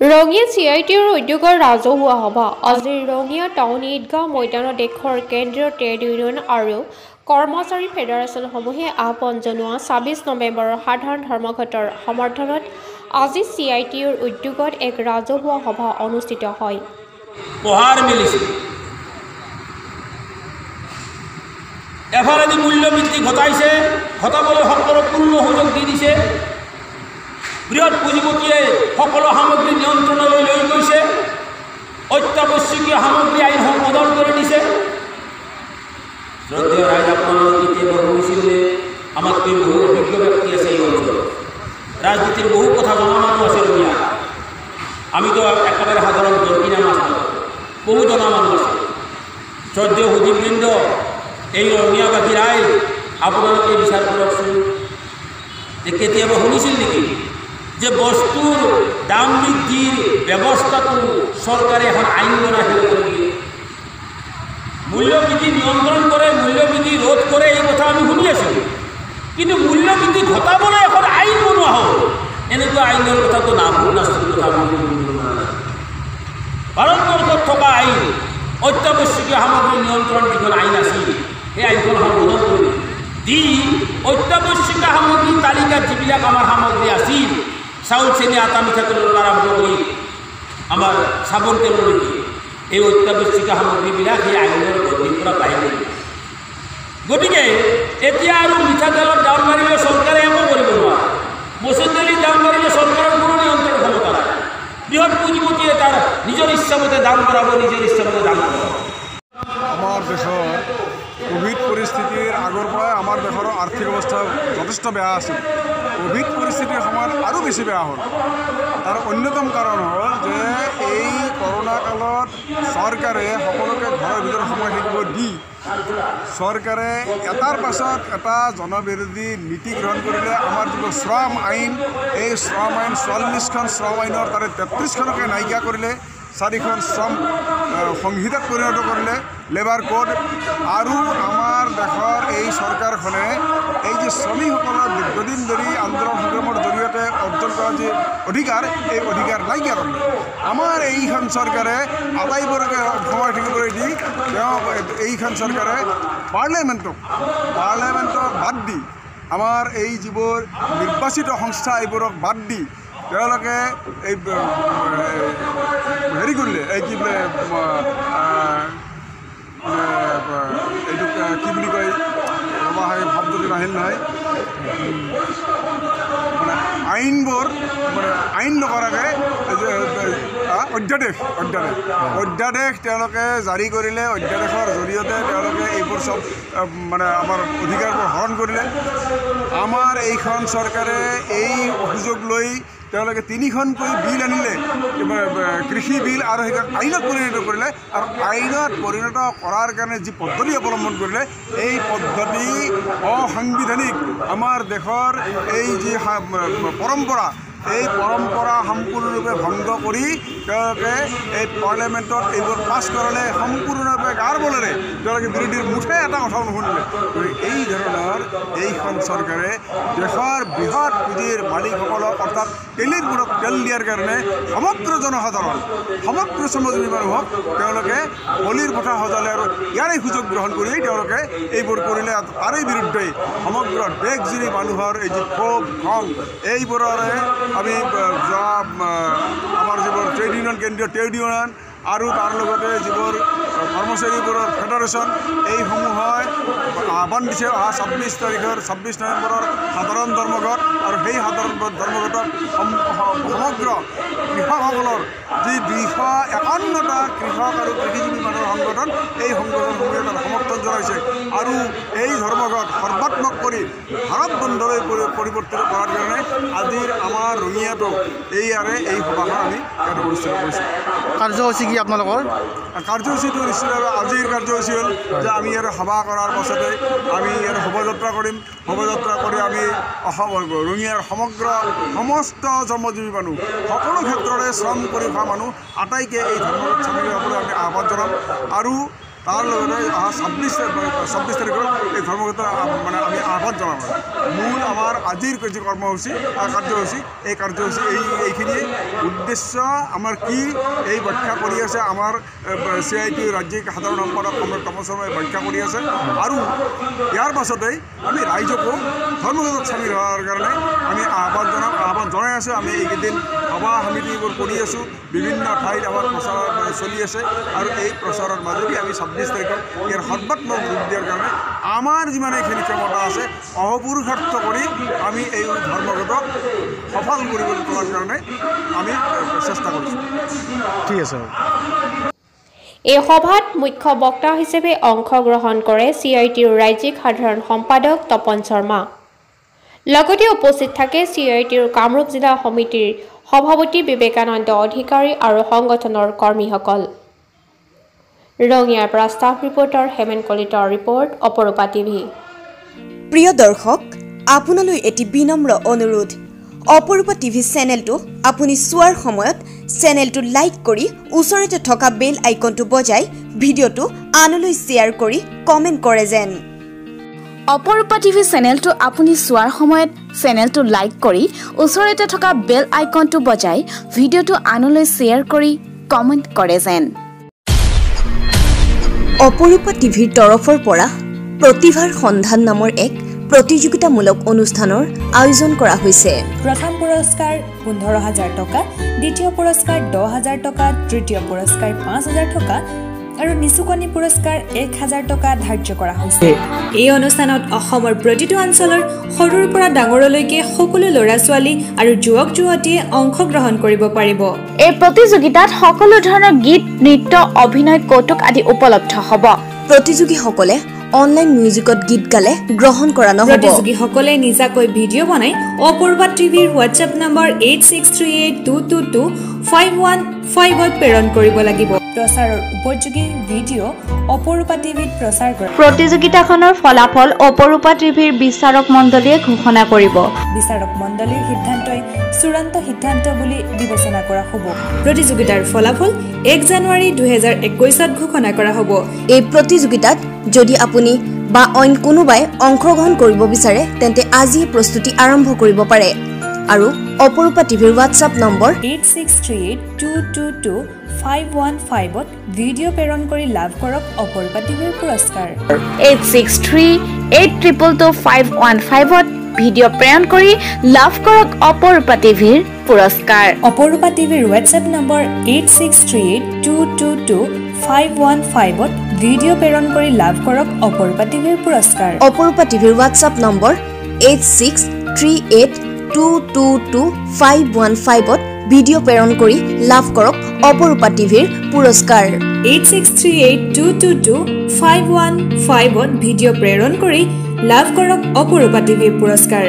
ৰঙিয়া CITৰ উদ্যোগৰ ৰাজহুৱা সভা আজি ৰঙিয়া টাউন ঈদগাঁও ময়দানত দেশৰ কেন্দ্ৰীয় ট্ৰেড ইউনিয়ন আৰু কৰ্মচাৰী ফেডাৰেচনসমূহে আহ্বান জনোৱা ২৬ নৱেম্বৰৰ সাধাৰণ ধৰ্মঘটৰ সমৰ্থনত আজি CITৰ উদ্যোগত এক ৰাজহুৱা সভা অনুষ্ঠিত হয়। পহাৰ মিলিছে এফালেদি মূল্য বৃদ্ধি ঘটাইছে, ঘটাবলৈ সকলো পূৰ্ণ সুযোগ দি দিছে। বৃহৎ পুঁজিপতিয়ে সকলো সামগ্ৰী নিয়ন্ত্ৰণলৈ লৈ গৈছে, অত্যাৱশ্যকীয় সামগ্ৰী আইনসমূহ বদল কৰি দিছে। শ্ৰদ্ধেয় ৰাইজ, আপোনালোক কেতিয়াবা শুনিছিল যে আমাতকৈ বহু অভিজ্ঞ ব্যক্তি আছে এই অঞ্চলত, ৰাজনীতিৰ বহু কথা জনা মানুহ আছে ৰঙিয়া। আমিতো একেবাৰে সাধাৰণ দৰকিনা মাছ বহু জনা মানুহ আছে। শ্ৰদ্ধেয় সুধীবৃন্দ, এই ৰঙিয়াবাসী ৰাইজ, আপোনালোকে বিচাৰ কৰকচোন যে কেতিয়াবা শুনিছিল নেকি যে বস্তুৰ দাম বৃদ্ধিৰ ব্যৱস্থাটো চৰকাৰে এখন আইন বনাই দিয়ে, মূল্যবৃদ্ধি নিয়ন্ত্ৰণ কৰে, মূল্যবৃদ্ধি ৰোধ কৰে, এই কথা আমি শুনি আছোঁ। কিন্তু মূল্যবৃদ্ধি ঘটাবলৈ এখন আইন বনোৱা হ'ল, এনেকুৱা আইনৰ কথাটো নাস্তিক কথা ভাৰতবৰ্ষত থকা আইন অত্যাৱশ্যকীয় সামগ্ৰী নিয়ন্ত্ৰণ যিখন আইন আছিল, সেই আইনখন সংশোধন কৰি দি অত্যাৱশ্যকীয় সামগ্ৰীৰ তালিকাত যিবিলাক আমাৰ সামগ্ৰী আছিল, চাউল, চেনি, আটা, মিঠাতেলৰ পৰা আৰম্ভ কৰি আমাৰ চাবোন তেললৈকে, এই অত্যাৱশ্যকীয় সামগ্ৰীবিলাক সেই আইনৰ গতিৰ পৰা বাহিৰ কৰি। গতিকে এতিয়া আৰু মিঠাতেলৰ দাম মাৰিলে চৰকাৰে একো কৰিব নোৱাৰে, মচুৰ দালিৰ দাম মাৰিলে চৰকাৰৰ কোনো নিয়ন্ত্ৰণ ক্ষমতা নাই। বৃহৎ পুঁজিপতিয়ে তাৰ নিজৰ ইচ্ছামতে দাম বঢ়াব, নিজৰ ইচ্ছামতে দাম বঢ়াব। আমাৰ দেশৰ কোভিড পৰিস্থিতিৰ আগৰ পৰাই আমাৰ দেশৰ আৰ্থিক অৱস্থা যথেষ্ট বেয়া আছিল। কোভিড পৰিস্থিতিৰ সময়ত আৰু বেছি বেয়া হ'ল। তাৰ অন্যতম কাৰণ হ'ল যে এই কৰোণা কালত চৰকাৰে সকলোকে ঘৰৰ ভিতৰত সোমাই থাকিব দি চৰকাৰে এটাৰ পাছত এটা জনবিৰোধী নীতি গ্ৰহণ কৰিলে। আমাৰ যিটো শ্ৰম আইন, এই শ্ৰম আইন ৪৪খন শ্ৰম আইনৰ তাৰে ৩৩খনকে নাইকিয়া কৰিলে, ৪খন শ্ৰম সংহিতাত পৰিণত কৰিলে, লেবাৰ কোড। আৰু আমাৰ দেশৰ এই চৰকাৰখনে এই যে শ্ৰমিকসকলৰ দীৰ্ঘদিন ধৰি আন্দোলন সংগ্ৰামৰ জৰিয়তে অৰ্জন কৰা যে অধিকাৰ, এই অধিকাৰ নাইকিয়া কৰিলে। আমাৰ এইখন চৰকাৰে আটাইবোৰকে সময় থাকিবলৈ দি এইখন চৰকাৰে পাৰ্লিয়ামেণ্টক বাদ দি, আমাৰ এই যিবোৰ নিৰ্বাচিত সংস্থা এইবোৰক বাদ দি তেওঁলোকে এই হেৰি কৰিলে, এই কি বোলে এইটো কি বুলি কয়, ৰবা শব্দটো নাহিল নহয়, মানে আইনবোৰ মানে আইন নকৰাকৈ অধ্যাদেশ তেওঁলোকে জাৰি কৰিলে। অধ্যাদেশৰ জৰিয়তে তেওঁলোকে এইবোৰ চব মানে আমাৰ অধিকাৰবোৰ হৰণ কৰিলে। আমাৰ এইখন চৰকাৰে এই অভিযোগ লৈ তেওঁলোকে ৩খনকৈ বিল আনিলে, কৃষি বিল, আৰু সেইখন আইনত পৰিণত কৰিলে। আৰু আইনত পৰিণত কৰাৰ কাৰণে যি পদ্ধতি অৱলম্বন কৰিলে, এই পদ্ধতি অসাংবিধানিক। আমাৰ দেশৰ এই যি পৰম্পৰা, এই পৰম্পৰা সম্পূৰ্ণৰূপে ভংগ কৰি তেওঁলোকে এই পাৰ্লিয়ামেণ্টত এইবোৰ পাছ কৰালে, সম্পূৰ্ণৰূপে গাৰ বলেৰে তেওঁলোকে বিৰোধীৰ মুঠে এটা কথাও নুশুনিলে। এই ধৰণৰ এইখন চৰকাৰে দেশৰ বৃহৎ পুঁজিৰ মালিকসকলক, অৰ্থাৎ তেলিৰ মূৰত তেল দিয়াৰ কাৰণে সমগ্ৰ জনসাধাৰণ, সমগ্ৰ শ্ৰমজীৱী মানুহক তেওঁলোকে বলিৰ পঠা সজালে। আৰু ইয়াৰে সুযোগ গ্ৰহণ কৰি তেওঁলোকে এইবোৰ কৰিলে। তাৰে বিৰুদ্ধে সমগ্ৰ দেশজুৰি মানুহৰ এই যি ক্ষোভ খং, এইবোৰৰে আমি আমাৰ যিবোৰ ট্ৰেড ইউনিয়ন, কেন্দ্ৰীয় ট্ৰেড ইউনিয়ন আৰু তাৰ লগতে যিবোৰ কৰ্মচাৰীবোৰৰ ফেডাৰেশ্যন, এইসমূহে আহ্বান দিছে অহা ২৬ নৱেম্বৰৰ সাধাৰণ ধৰ্মঘট। আৰু সেই সাধাৰণ ধৰ্মঘটত সমগ্ৰ কৃষকসকলৰ যি ২৫১টা কৃষক আৰু কৃষিজীৱী মানুহৰ সংগঠন, এই সংগঠনসমূহে তাত সমৰ্থন জনাইছে। আৰু এই ধৰ্মঘট সৰ্বাত্মক কৰি ভাৰত বন্ধলৈ পৰিৱৰ্তিত কৰাৰ কাৰণে আজিৰ আমাৰ ৰঙিয়াতো এইয়াৰে এই সভাখন আমি ইয়াত অনুষ্ঠিত কৰিছোঁ। কাৰ্যসূচী কি আপোনালোকৰ? কাৰ্যসূচীটো নিশ্চিতভাৱে আজিৰ কাৰ্যসূচী হ'ল যে আমি ইয়াত সভা কৰাৰ পাছতে আমি ইয়াত শোভাযাত্ৰা কৰিম। শোভাযাত্ৰা কৰি আমি ৰঙিয়াৰ সমস্ত শ্ৰমজীৱী মানুহ, সকলো ক্ষেত্ৰতে শ্ৰম কৰি খোৱা মানুহ আটাইকে এই ধৰ্মঘট চামিল হ'বলৈ আমি আহ্বান জনাম। আৰু তাৰ লগতে অহা 26 তাৰিখত এই ধৰ্মঘট মানে আমি আহ্বান জনাম। মূল আমাৰ আজিৰ যি কৰ্মসূচী কাৰ্যসূচী এই কাৰ্যসূচী এইখিনিয়ে উদ্দেশ্য আমাৰ কি এই ব্যাখ্যা কৰি আছে আমাৰ CIT ৰাজ্যিক সাধাৰণ সম্পাদক সম্ৰাট তপন শৰ্মাই ব্যাখ্যা কৰি আছে। আৰু ইয়াৰ পাছতেই আমি ৰাইজকো ধৰ্মঘটত চামিল হোৱাৰ কাৰণে আমি আহ্বান জনাই আছোঁ। আমি এইকেইদিন সভা সমিতিবোৰ কৰি আছোঁ, বিভিন্ন ঠাইত আমাৰ প্ৰচাৰ চলি আছে আৰু এই প্ৰচাৰৰ মাজেদি আমি 26 তাৰিখত ইয়াৰ সৰ্বাত্মক ৰূপ দিয়াৰ কাৰণে আমাৰ যিমানখিনি ক্ষমতা আছে অহপুৰুষাৰ্থ কৰি আমি এই ধৰ্মঘটক সফল কৰিবলৈ তোলাৰ কাৰণে আমি চেষ্টা কৰিছোঁ। ঠিক আছে। এই সভাত মুখ্য বক্তা হিচাপে অংশগ্ৰহণ কৰে CITৰ ৰাজ্যিক সাধাৰণ সম্পাদক তপন শৰ্মা। লগতে উপস্থিত থাকে CITৰ কামৰূপ জিলা সমিতিৰ সভাপতি বিবেকানন্দ অধিকাৰী আৰু সংগঠনৰ কৰ্মীসকল। ৰঙিয়াৰ পৰা ষ্টাফ ৰিপৰ্টাৰ হেমেন কলিতাৰ ৰিপৰ্ট অপৰূপা টিভি। প্ৰিয় দৰ্শক, আপোনালৈ এটি বিনম্ৰ অনুৰোধ, অপৰূপা টিভি চেনেলটো আপুনি চোৱাৰ সময়ত চেনেলটো লাইক কৰি ওচৰতে থকা বেল আইকনটো বজাই ভিডিঅ'টো আনলৈ শ্বেয়াৰ কৰি কমেণ্ট কৰে যেন। অপৰূপা টিভি চেনেলটো আপুনি চোৱাৰ সময়ত চেনেলটো লাইক কৰি ওচৰতে থকা বেল আইকনটো বজাই ভিডিঅ'টো আনলৈ শ্বেয়াৰ কৰি কমেণ্ট কৰে যেন। অপৰূপা টিভিৰ তৰফৰ পৰা প্ৰতিভাৰ সন্ধান নামৰ এক প্ৰতিযোগিতামূলক অনুষ্ঠানৰ আয়োজন কৰা হৈছে। প্ৰথম পুৰস্কাৰ 15,000 টকা, দ্বিতীয় পুৰস্কাৰ 10,000 টকা, তৃতীয় পুৰস্কাৰ 5,000 টকা আৰু নিচুকনি পুৰস্কাৰ 1,000 টকা ধাৰ্য কৰা হৈছে। এই অনুষ্ঠানত অসমৰ প্ৰতিটো অঞ্চলৰ সৰুৰ পৰা ডাঙৰলৈকে সকলো ল'ৰা-ছোৱালী আৰু যুৱক-যুৱতীয়ে অংশগ্ৰহণ কৰিব পাৰিব। এই প্ৰতিযোগিতাত সকলো ধৰণৰ গীত, নৃত্য, অভিনয়, কৌতুক আদি উপলব্ধ হ'ব। প্ৰতিযোগীসকলে অনলাইন মিউজিকত গীত গালে গ্ৰহণ কৰা নহ'ব। প্ৰতিযোগীসকলে নিজাকৈ ভিডিঅ' বনাই অপূৰ্বা টিভিৰ হোৱাটছএপ নম্বৰ 8638225155ত প্ৰেৰণ কৰিব লাগিব। প্ৰচাৰৰ উপযোগী ভিডিঅ' অপূৰ্বা টিভিত প্ৰচাৰ কৰে। প্ৰতিযোগিতাখনৰ ফলাফল অপৰূপা টিভিৰ বিচাৰক মণ্ডলীয়ে ঘোষণা কৰিব। বিচাৰক মণ্ডলীৰ সিদ্ধান্তই চূড়ান্ত সিদ্ধান্ত বুলি বিবেচনা কৰা হ'ব। প্ৰতিযোগিতাৰ ফলাফল 1 জানুৱাৰী 2021ত ঘোষণা কৰা হ'ব। এই প্ৰতিযোগিতাত যদি আপুনি বা অইন কোনোবাই অংশগ্ৰহণ কৰিব বিচাৰে তেন্তে আজিয়ে প্ৰস্তুতি আৰম্ভ কৰিব পাৰে আৰু অপৰূপা টিভিৰ হোৱাটছআপ নম্বৰ 8638222515ত ভিডিঅ' প্ৰেৰণ কৰি লাভ কৰক অপৰূপা টিভিৰ পুৰস্কাৰ। 8638222515ত ভিডিঅ' প্ৰেৰণ কৰি লাভ কৰক অপৰূপা টিভিৰ পুৰস্কাৰ। অপৰূপা টিভিৰ হোৱাটছএপ নম্বৰ 8638222515ত ভিডিঅ' প্ৰেৰণ কৰি লাভ কৰক অপৰূপা টিভিৰ পুৰস্কাৰ। অপৰূপা টিভিৰ হোৱাটছআপ নম্বৰ 8638222515ত ভিডিঅ' প্ৰেৰণ কৰি লাভ কৰক অপৰূপা টিভিৰ পুৰস্কাৰ। 8638222515ত ভিডিঅ' প্ৰেৰণ কৰি লাভ কৰক অপৰূপা টিভিৰ পুৰস্কাৰ।